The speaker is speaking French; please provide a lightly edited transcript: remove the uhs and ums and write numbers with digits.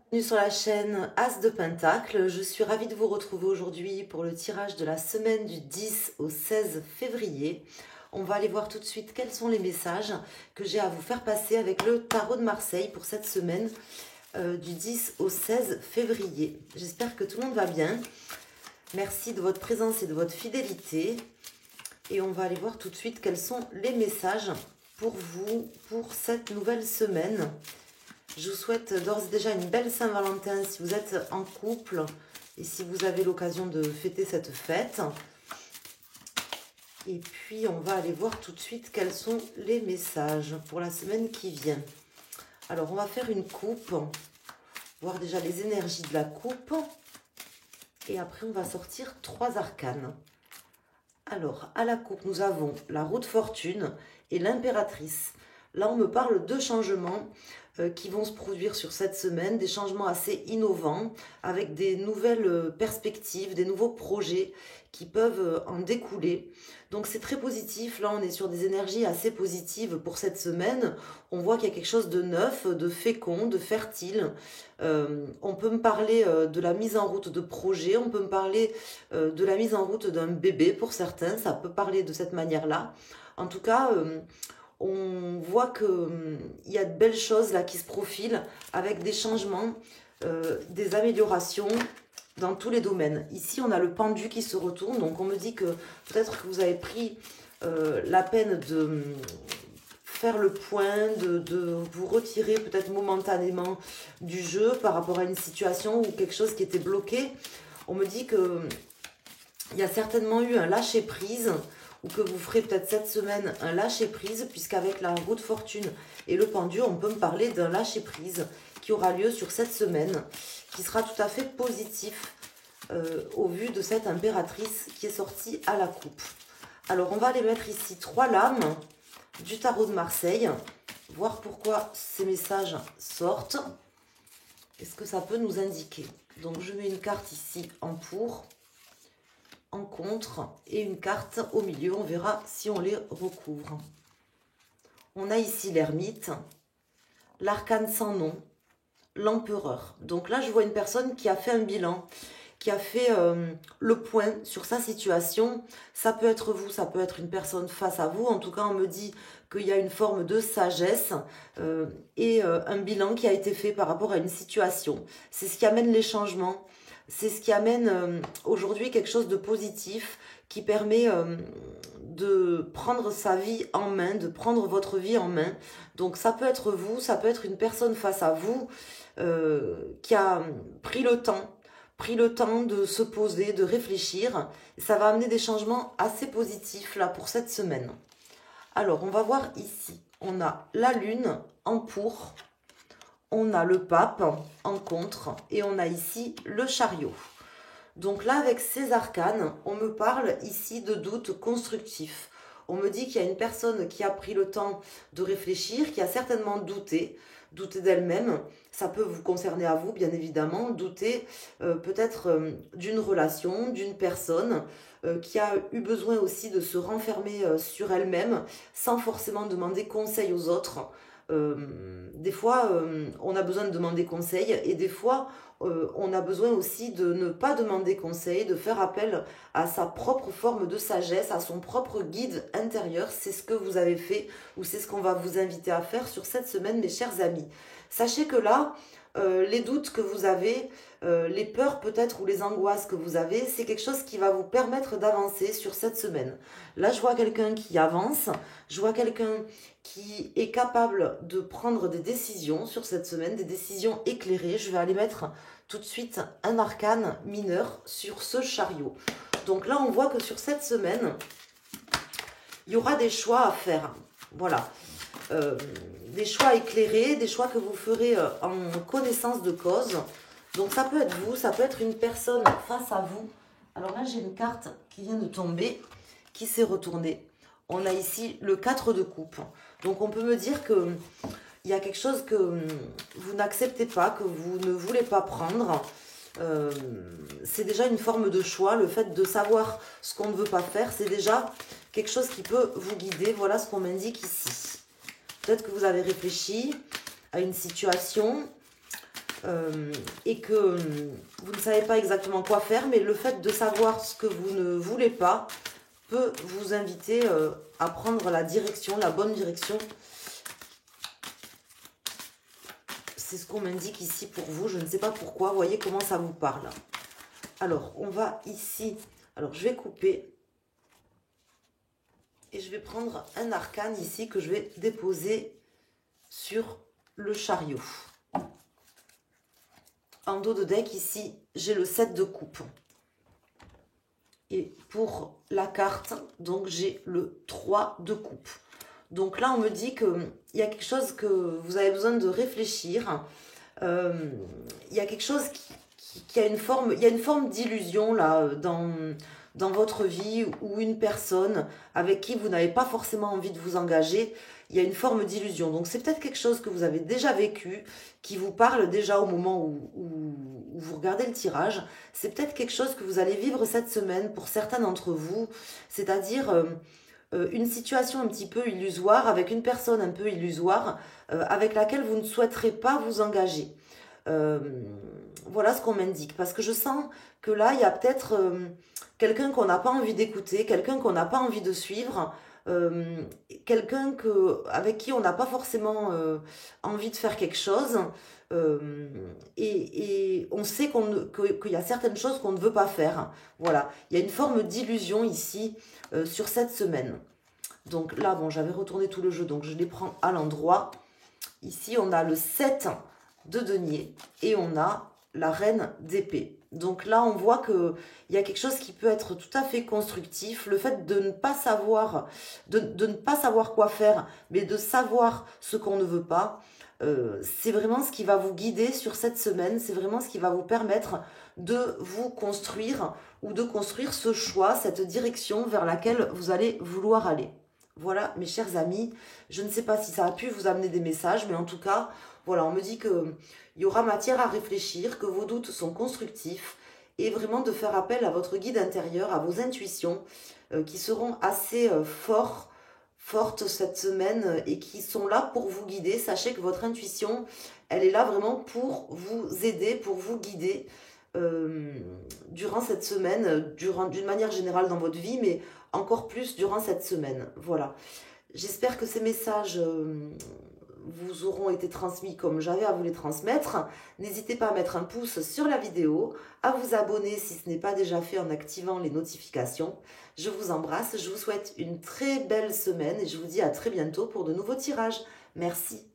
Bienvenue sur la chaîne As de Pentacle. Je suis ravie de vous retrouver aujourd'hui pour le tirage de la semaine du 10 au 16 février. On va aller voir tout de suite quels sont les messages que j'ai à vous faire passer avec le tarot de Marseille pour cette semaine du 10 au 16 février. J'espère que tout le monde va bien. Merci de votre présence et de votre fidélité. Et on va aller voir tout de suite quels sont les messages pour vous pour cette nouvelle semaine. Je vous souhaite d'ores et déjà une belle Saint-Valentin si vous êtes en couple et si vous avez l'occasion de fêter cette fête. Et puis, on va aller voir tout de suite quels sont les messages pour la semaine qui vient. Alors, on va faire une coupe, voir déjà les énergies de la coupe. Et après, on va sortir 3 arcanes. Alors, à la coupe, nous avons la roue de fortune et l'impératrice. Là, on me parle de changements qui vont se produire sur cette semaine, des changements assez innovants, avec des nouvelles perspectives, des nouveaux projets qui peuvent en découler. Donc c'est très positif, là on est sur des énergies assez positives pour cette semaine. On voit qu'il y a quelque chose de neuf, de fécond, de fertile. On peut me parler de la mise en route de projets, on peut me parler de la mise en route d'un bébé pour certains, ça peut parler de cette manière-là. En tout cas, on voit qu'il y a de belles choses là qui se profilent avec des changements, des améliorations dans tous les domaines. Ici, on a le pendu qui se retourne, donc on me dit que peut-être que vous avez pris la peine de faire le point, de vous retirer peut-être momentanément du jeu par rapport à une situation ou quelque chose qui était bloqué. On me dit que il y a certainement eu un lâcher-prise ou que vous ferez peut-être cette semaine un lâcher-prise, puisqu'avec la roue de fortune et le pendu, on peut me parler d'un lâcher-prise qui aura lieu sur cette semaine, qui sera tout à fait positif au vu de cette impératrice qui est sortie à la coupe. Alors, on va aller mettre ici 3 lames du tarot de Marseille, voir pourquoi ces messages sortent. Qu'est-ce que ça peut nous indiquer? Donc, je mets une carte ici en pour, en contre et une carte au milieu. On verra si on les recouvre. On a ici l'ermite, l'arcane sans nom, l'empereur. Donc là, je vois une personne qui a fait un bilan, qui a fait le point sur sa situation. Ça peut être vous, ça peut être une personne face à vous. En tout cas, on me dit qu'il y a une forme de sagesse et un bilan qui a été fait par rapport à une situation. C'est ce qui amène les changements. C'est ce qui amène aujourd'hui quelque chose de positif qui permet de prendre sa vie en main, de prendre votre vie en main. Donc ça peut être vous, ça peut être une personne face à vous qui a pris le temps de se poser, de réfléchir. Ça va amener des changements assez positifs là pour cette semaine. Alors on va voir ici, on a la lune en pour. On a le pape en contre et on a ici le chariot. Donc là, avec ces arcanes, on me parle ici de doutes constructifs. On me dit qu'il y a une personne qui a pris le temps de réfléchir, qui a certainement douté d'elle-même. Ça peut vous concerner à vous, bien évidemment. Douter peut-être d'une relation, d'une personne qui a eu besoin aussi de se renfermer sur elle-même sans forcément demander conseil aux autres. Des fois, on a besoin de demander conseil et des fois, on a besoin aussi de ne pas demander conseil, de faire appel à sa propre forme de sagesse, à son propre guide intérieur. C'est ce que vous avez fait ou c'est ce qu'on va vous inviter à faire sur cette semaine, mes chers amis. Sachez que là, les doutes que vous avez, les peurs peut-être ou les angoisses que vous avez, c'est quelque chose qui va vous permettre d'avancer sur cette semaine. Là, je vois quelqu'un qui avance, je vois quelqu'un qui est capable de prendre des décisions sur cette semaine, des décisions éclairées. Je vais aller mettre tout de suite un arcane mineur sur ce chariot. Donc là, on voit que sur cette semaine, il y aura des choix à faire. Voilà. Des choix éclairés, des choix que vous ferez en connaissance de cause. Donc ça peut être vous, ça peut être une personne face à vous. Alors là, j'ai une carte qui vient de tomber, qui s'est retournée. On a ici le 4 de coupe. Donc on peut me dire que il y a quelque chose que vous n'acceptez pas, que vous ne voulez pas prendre. C'est déjà une forme de choix. Le fait de savoir ce qu'on ne veut pas faire, c'est déjà quelque chose qui peut vous guider. Voilà ce qu'on m'indique ici. Peut-être que vous avez réfléchi à une situation et que vous ne savez pas exactement quoi faire, mais le fait de savoir ce que vous ne voulez pas peut vous inviter à prendre la direction, la bonne direction. C'est ce qu'on m'indique ici pour vous. Je ne sais pas pourquoi. Voyez comment ça vous parle. Alors, on va ici. Alors, je vais couper. Et je vais prendre un arcane ici que je vais déposer sur le chariot. En dos de deck, ici, j'ai le 7 de coupe. Et pour la carte, donc j'ai le 3 de coupe. Donc là, on me dit qu'il y a quelque chose que vous avez besoin de réfléchir. Il y a quelque chose qui a une forme, il y a une forme d'illusion là dans votre vie, ou une personne avec qui vous n'avez pas forcément envie de vous engager. Il y a une forme d'illusion. Donc c'est peut-être quelque chose que vous avez déjà vécu, qui vous parle déjà au moment où vous regardez le tirage. C'est peut-être quelque chose que vous allez vivre cette semaine pour certains d'entre vous. C'est-à-dire une situation un petit peu illusoire, avec une personne un peu illusoire, avec laquelle vous ne souhaiterez pas vous engager. Voilà ce qu'on m'indique. Parce que je sens que là, il y a peut-être quelqu'un qu'on n'a pas envie d'écouter, quelqu'un qu'on n'a pas envie de suivre, quelqu'un avec qui on n'a pas forcément envie de faire quelque chose. Et on sait qu'il y a certaines choses qu'on ne veut pas faire. Voilà, il y a une forme d'illusion ici sur cette semaine. Donc là, bon, j'avais retourné tout le jeu, donc je les prends à l'endroit. Ici, on a le 7 de denier et on a la reine d'épée. Donc là, on voit qu'il y a quelque chose qui peut être tout à fait constructif. Le fait de ne pas savoir, de ne pas savoir quoi faire, mais de savoir ce qu'on ne veut pas, c'est vraiment ce qui va vous guider sur cette semaine. C'est vraiment ce qui va vous permettre de vous construire ou de construire ce choix, cette direction vers laquelle vous allez vouloir aller. Voilà, mes chers amis, je ne sais pas si ça a pu vous amener des messages, mais en tout cas, voilà, on me dit qu'il y aura matière à réfléchir, que vos doutes sont constructifs, et vraiment de faire appel à votre guide intérieur, à vos intuitions, qui seront assez fortes cette semaine, et qui sont là pour vous guider. Sachez que votre intuition, elle est là vraiment pour vous aider, pour vous guider, durant cette semaine, d'une manière générale dans votre vie, mais encore plus durant cette semaine. Voilà. J'espère que ces messages vous auront été transmis comme j'avais à vous les transmettre. N'hésitez pas à mettre un pouce sur la vidéo, à vous abonner si ce n'est pas déjà fait en activant les notifications. Je vous embrasse, je vous souhaite une très belle semaine et je vous dis à très bientôt pour de nouveaux tirages. Merci.